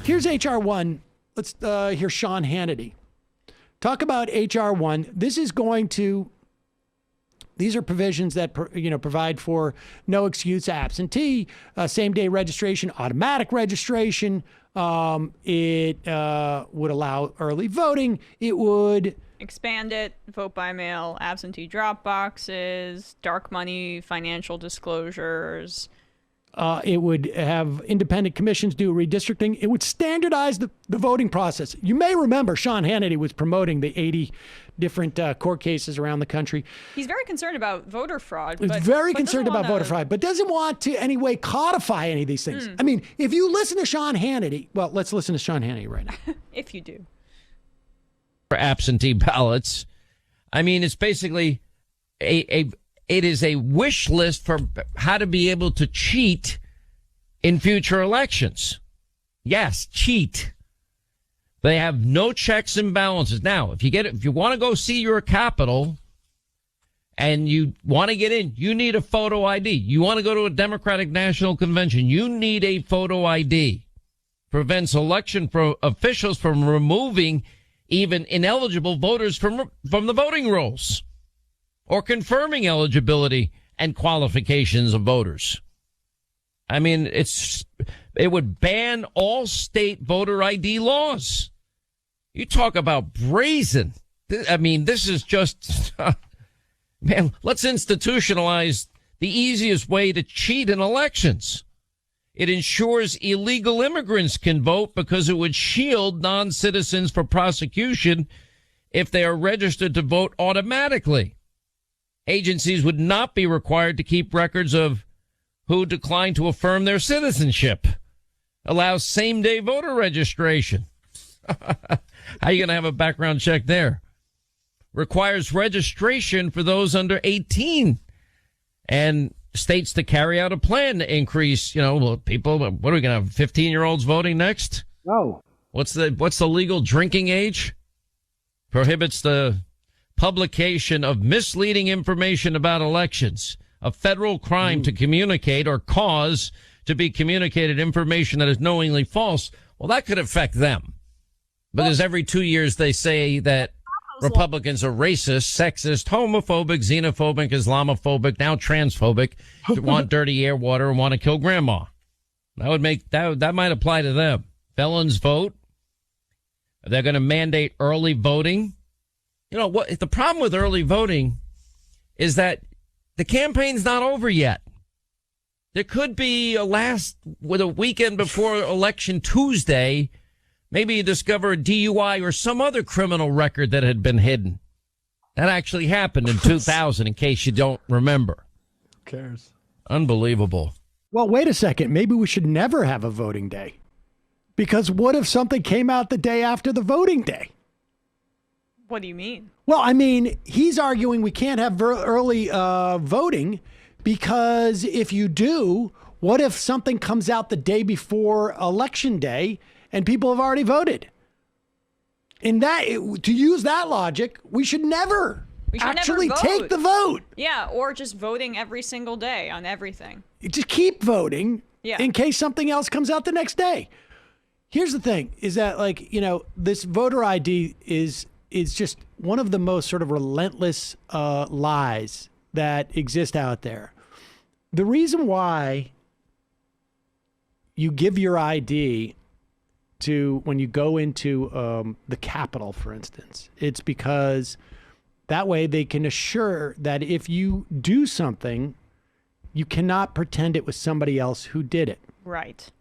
Here's H.R. 1. Let's hear Sean Hannity talk about H.R. 1. These are provisions that provide for no excuse absentee, same-day registration, automatic registration. It would allow early voting. It would expand it, vote by mail, absentee drop boxes, dark money, financial disclosures. It would have independent commissions do redistricting. It would standardize the voting process. You may remember Sean Hannity was promoting the 80 different court cases around the country. He's very concerned about voter fraud. He's very concerned about voter fraud, but doesn't want to anyway codify any of these things. I mean, if you listen to Sean Hannity, well, let's listen to Sean Hannity right now. If you do. For absentee ballots, I mean, it's basically it is a wish list for how to be able to cheat in future elections. Yes, cheat. They have no checks and balances. Now, if you want to go see your Capitol and you want to get in, you need a photo ID. You want to go to a Democratic National Convention, you need a photo ID. Prevents election officials from removing even ineligible voters from the voting rolls or confirming eligibility and qualifications of voters. I mean, it would ban all state voter ID laws. You talk about brazen. I mean, this is just, man, let's institutionalize the easiest way to cheat in elections. It ensures illegal immigrants can vote because it would shield non-citizens for prosecution if they are registered to vote automatically. Agencies would not be required to keep records of who declined to affirm their citizenship. Allows same-day voter registration. How are you going to have a background check there? Requires registration for those under 18. And states to carry out a plan to increase, people. What are we going to have? 15-year-olds voting next? No. What's the legal drinking age? Prohibits the publication of misleading information about elections, a federal crime to communicate or cause to be communicated information that is knowingly false. Well, that could affect them because every 2 years they say that Republicans are racist, sexist, homophobic, xenophobic, Islamophobic, now transphobic, want dirty air, water, and want to kill grandma. That might apply to them. Felons vote. They're going to mandate early voting. What the problem with early voting is that the campaign's not over yet. There could be with a weekend before election Tuesday, maybe you discover a DUI or some other criminal record that had been hidden. That actually happened in 2000, in case you don't remember. Who cares? Unbelievable. Well, wait a second. Maybe we should never have a voting day. Because what if something came out the day after the voting day? What do you mean? Well, I mean, he's arguing we can't have early voting because if you do, what if something comes out the day before election day and people have already voted? To use that logic, we should never actually take the vote. Yeah, or just voting every single day on everything. Just keep voting in case something else comes out the next day. Here's the thing, is that this voter ID is just one of the most sort of relentless lies that exist out there. The reason why you give your ID to when you go into the Capitol, for instance, it's because that way they can assure that if you do something, you cannot pretend it was somebody else who did it. Right.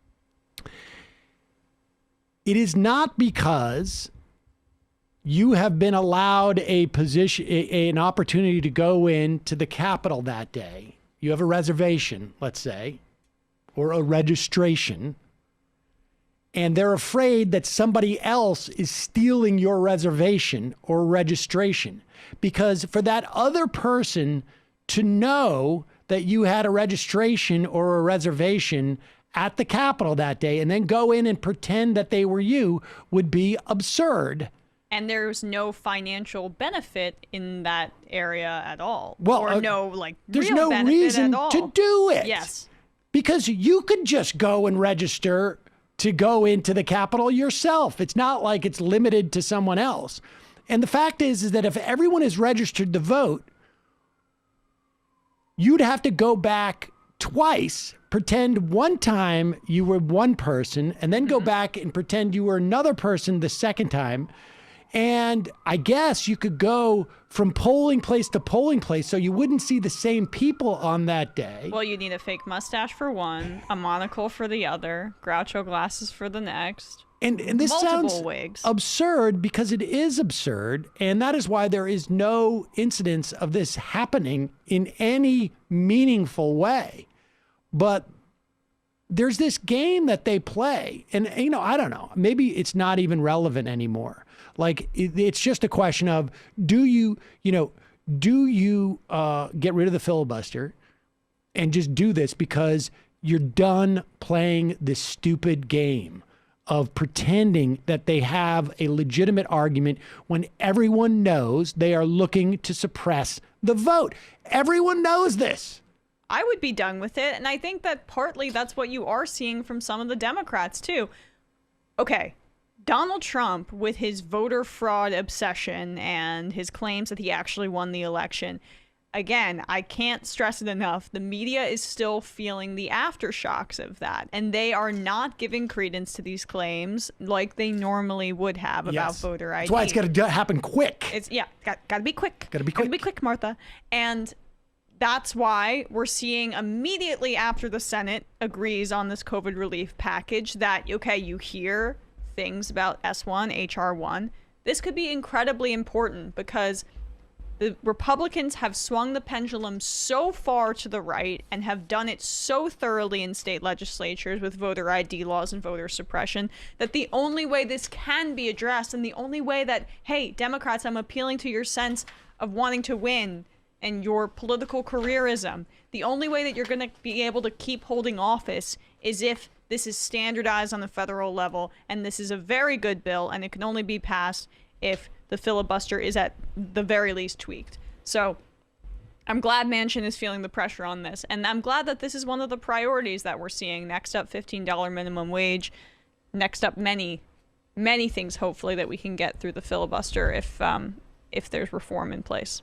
It is not because you have been allowed an opportunity to go into the Capitol that day. You have a reservation, let's say, or a registration, and they're afraid that somebody else is stealing your reservation or registration. Because for that other person to know that you had a registration or a reservation at the Capitol that day and then go in and pretend that they were you would be absurd. And there's no financial benefit in that area at all. Well, or there's real no reason at all. to do it. Yes. Because you could just go and register to go into the Capitol yourself. It's not like it's limited to someone else. And the fact is that if everyone is registered to vote, you'd have to go back twice, pretend one time you were one person, and then go back and pretend you were another person the second time. And I guess you could go from polling place to polling place so you wouldn't see the same people on that day. Well, you need a fake mustache for one, a monocle for the other, Groucho glasses for the next. And this multiple sounds wigs. absurd because it is absurd. And that is why there is no incidence of this happening in any meaningful way. But there's this game that they play. And, you know, I don't know. Maybe it's not even relevant anymore. Like, it's just a question of, do you get rid of the filibuster and just do this because you're done playing this stupid game of pretending that they have a legitimate argument when everyone knows they are looking to suppress the vote. Everyone knows this. I would be done with it. And I think that partly that's what you are seeing from some of the Democrats, too. Okay, Donald Trump, with his voter fraud obsession and his claims that he actually won the election, again, I can't stress it enough. The media is still feeling the aftershocks of that, and they are not giving credence to these claims like they normally would have about voter ID. That's why it's got to happen quick. It's got to be quick. Got to be quick. Got to be quick, Martha. And that's why we're seeing immediately after the Senate agrees on this COVID relief package that, okay, you hear things about S1, HR1. This could be incredibly important because the Republicans have swung the pendulum so far to the right and have done it so thoroughly in state legislatures with voter ID laws and voter suppression that the only way this can be addressed, and the only way that, hey, Democrats, I'm appealing to your sense of wanting to win and your political careerism, the only way that you're going to be able to keep holding office is if this is standardized on the federal level, and this is a very good bill, and it can only be passed if the filibuster is at the very least tweaked. So I'm glad Manchin is feeling the pressure on this, and I'm glad that this is one of the priorities that we're seeing. Next up, $15 minimum wage. Next up, many, many things, hopefully, that we can get through the filibuster if there's reform in place.